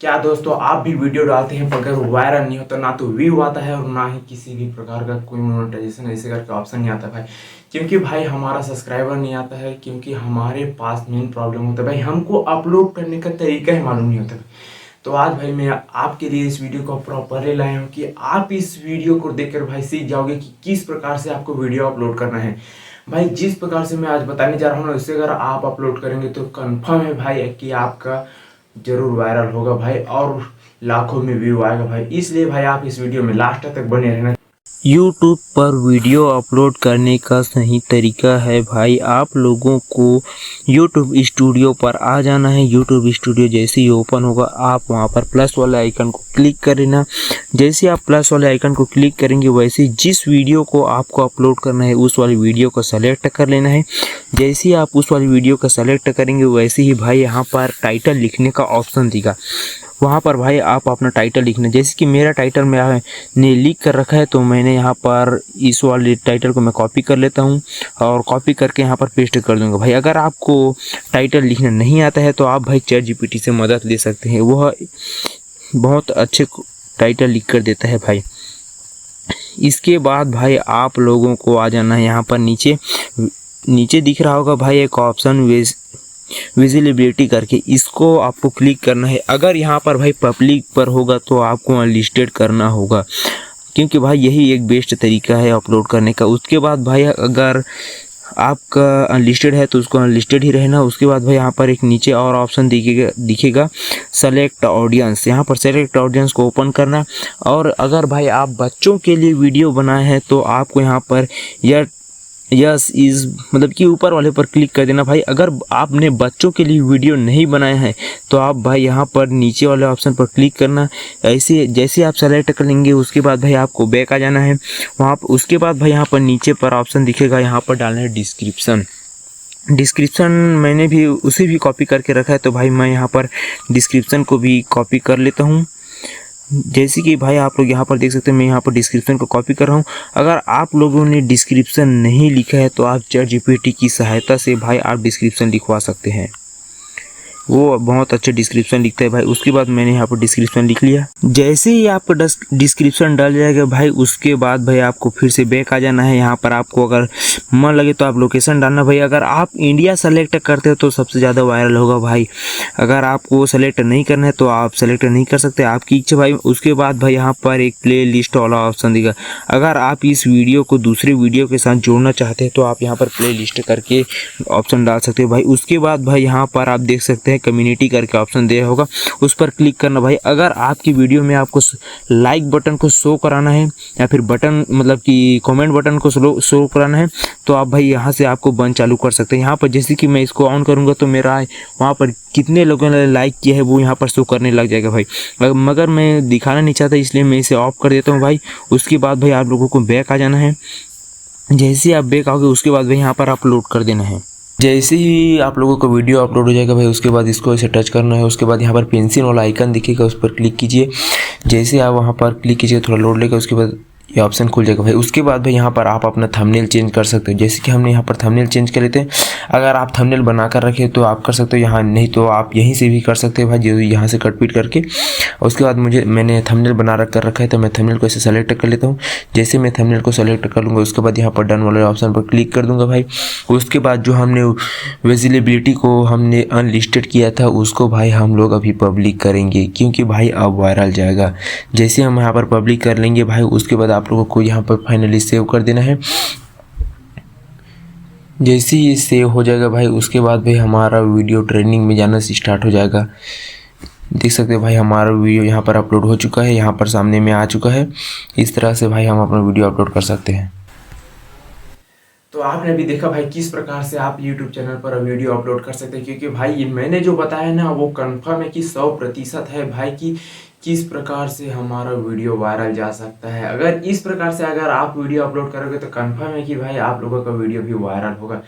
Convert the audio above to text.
क्या दोस्तों आप भी वीडियो डालते हैं मगर वायरल नहीं होता, ना तो व्यू आता है और ना ही किसी भी प्रकार का कोई मोनेटाइजेशन ऐसे करके ऑप्शन नहीं आता भाई। क्योंकि भाई हमारा सब्सक्राइबर नहीं आता है, क्योंकि हमारे पास मेन प्रॉब्लम होता है भाई, हमको अपलोड करने का तरीका ही मालूम नहीं होता भाई। तो आज भाई मैं आपके लिए इस वीडियो को प्रॉपरली लाया हूँ कि आप इस वीडियो को देखकर भाई सीख जाओगे कि किस प्रकार से आपको वीडियो अपलोड करना है। भाई जिस प्रकार से मैं आज बताने जा रहा हूँ ना, उससे अगर आप अपलोड करेंगे तो कंफर्म है भाई कि आपका जरूर वायरल होगा भाई और लाखों में व्यू आएगा भाई। इसलिए भाई आप इस वीडियो में लास्ट तक बने रहना। YouTube पर वीडियो अपलोड करने का सही तरीका है भाई, आप लोगों को YouTube स्टूडियो पर आ जाना है। YouTube स्टूडियो जैसे ही ओपन होगा आप वहां पर प्लस वाले आइकन को क्लिक कर लेना। जैसे आप प्लस वाले आइकन को क्लिक करेंगे वैसे जिस वीडियो को आपको अपलोड करना है उस वाली वीडियो को सेलेक्ट कर लेना है। जैसे ही आप उस वाली वीडियो को सेलेक्ट करेंगे वैसे ही भाई यहाँ पर टाइटल लिखने का ऑप्शन दिखा, वहाँ पर भाई आप अपना टाइटल लिखना। जैसे कि मेरा टाइटल मैंने लिख कर रखा है तो मैंने यहाँ पर इस वाले टाइटल को मैं कॉपी कर लेता हूँ और कॉपी करके यहाँ पर पेस्ट कर दूंगा भाई। अगर आपको टाइटल लिखना नहीं आता है तो आप भाई चैट जीपीटी से मदद ले सकते हैं, वह बहुत अच्छे टाइटल लिख कर देता है भाई। इसके बाद भाई आप लोगों को आ जाना है यहाँ पर नीचे नीचे दिख रहा होगा भाई एक ऑप्शन विजिबिलिटी करके, इसको आपको क्लिक करना है। अगर यहाँ पर भाई पब्लिक पर होगा तो आपको अनलिस्टेड करना होगा, क्योंकि भाई यही एक बेस्ट तरीका है अपलोड करने का। उसके बाद भाई अगर आपका अनलिस्टेड है तो उसको अनलिस्टेड ही रहना। उसके बाद भाई यहाँ पर एक नीचे और ऑप्शन दिखेगा सेलेक्ट ऑडियंस, यहाँ पर सेलेक्ट ऑडियंस को ओपन करना। और अगर भाई आप बच्चों के लिए वीडियो बनाए हैं तो आपको यहाँ पर यस इज मतलब कि ऊपर वाले पर क्लिक कर देना भाई। अगर आपने बच्चों के लिए वीडियो नहीं बनाया है तो आप भाई यहाँ पर नीचे वाले ऑप्शन पर क्लिक करना। ऐसे जैसे आप सेलेक्ट कर लेंगे उसके बाद भाई आपको बैक आ जाना है वहाँ पर। उसके बाद भाई यहाँ पर नीचे पर ऑप्शन दिखेगा, यहाँ पर डालना है डिस्क्रिप्शन मैंने भी उसे भी कॉपी करके रखा है तो भाई मैं यहाँ पर डिस्क्रिप्शन को भी कॉपी कर लेता हूँ। जैसे कि भाई आप लोग यहाँ पर देख सकते हैं मैं यहाँ पर डिस्क्रिप्शन को कॉपी कर रहा हूँ। अगर आप लोगों ने डिस्क्रिप्शन नहीं लिखा है तो आप चैट जीपीटी की सहायता से भाई आप डिस्क्रिप्शन लिखवा सकते हैं, वो बहुत अच्छे डिस्क्रिप्शन लिखता है भाई। उसके बाद मैंने यहाँ पर डिस्क्रिप्शन लिख लिया। जैसे ही आपका डिस्क्रिप्शन डल जाएगा भाई उसके बाद भाई आपको फिर से बैक आ जाना है। यहाँ पर आपको अगर मन लगे तो आप लोकेशन डालना भाई। अगर आप इंडिया सेलेक्ट करते हो तो सबसे ज़्यादा वायरल होगा भाई, अगर आपको सेलेक्ट नहीं करना है तो आप सेलेक्ट नहीं कर सकते, आपकी इच्छा भाई। उसके बाद भाई यहाँ पर एक प्ले लिस्ट वाला ऑप्शन दिखा, अगर आप इस वीडियो को दूसरे वीडियो के साथ जोड़ना चाहते हैं तो आप यहाँ पर प्ले लिस्ट करके ऑप्शन डाल सकते हो भाई। उसके बाद भाई यहाँ पर आप देख सकते हैं कम्युनिटी करके ऑप्शन दिया होगा, उस पर क्लिक करना भाई। अगर आपकी वीडियो में आपको लाइक बटन को शो कराना है या फिर बटन मतलब कि कमेंट बटन को शो कराना है तो आप भाई यहाँ से आपको बंद चालू कर सकते हैं। यहाँ पर जैसे कि मैं इसको ऑन करूँगा तो मेरा वहाँ पर कितने लोगों ने लाइक किया है वो यहाँ पर शो करने लग जाएगा भाई, मगर मैं दिखाना नहीं चाहता इसलिए मैं इसे ऑफ कर देता हूँ भाई। उसके बाद भाई आप लोगों को बैक आ जाना है। जैसे आप बैक आओगे उसके बाद भाई यहाँ पर अपलोड कर देना है। जैसे ही आप लोगों को वीडियो अपलोड हो जाएगा भाई उसके बाद इसको ऐसे टच करना है। उसके बाद यहाँ पर पेंसिल वाला आइकन दिखेगा उस पर क्लिक कीजिए। जैसे आप वहाँ पर क्लिक कीजिए थोड़ा लोड लेगा, उसके बाद ये ऑप्शन खुल जाएगा भाई। उसके बाद भाई यहाँ पर आप अपना थंबनेल चेंज कर सकते हो। जैसे कि हमने यहाँ पर थंबनेल चेंज कर लेते हैं, अगर आप थंबनेल बना कर रखे तो आप कर सकते हो यहाँ, नहीं तो आप यहीं से भी कर सकते हो भाई, जो यहाँ से कट पीट करके। उसके बाद मैंने थंबनेल बना कर रखा है तो मैं थंबनेल को ऐसे सेलेक्ट कर लेता हूँ। जैसे मैं थंबनेल को सेलेक्ट कर लूँगा उसके बाद यहाँ पर डन वाले ऑप्शन पर क्लिक कर दूँगा भाई। उसके बाद जो हमने विजिबिलिटी को हमने अनलिस्टेड किया था उसको भाई हम लोग अभी पब्लिक करेंगे, क्योंकि भाई अब वायरल जाएगा। जैसे हम यहाँ पर पब्लिक कर लेंगे भाई उसके बाद आप लोगों को यहाँ पर फाइनली सेव कर देना है। जैसे ही ये सेव हो जाएगा भाई उसके बाद भाई हमारा वीडियो ट्रेंडिंग में जाना स्टार्ट हो जाएगा। देख सकते हैं भाई हमारा वीडियो यहाँ पर अपलोड हो चुका है, यहाँ पर सामने में आ चुका है। इस तरह से भाई हम अपना वीडियो अपलोड कर सकते हैं। तो आपने भी देखा भाई किस प्रकार से आप YouTube चैनल पर वीडियो अपलोड कर सकते हैं, क्योंकि भाई ये मैंने जो बताया ना वो कंफर्म है कि 100% है भाई कि किस प्रकार से हमारा वीडियो वायरल जा सकता है। अगर इस प्रकार से अगर आप वीडियो अपलोड करोगे तो कंफर्म है कि भाई आप लोगों का वीडियो भी वायरल होगा।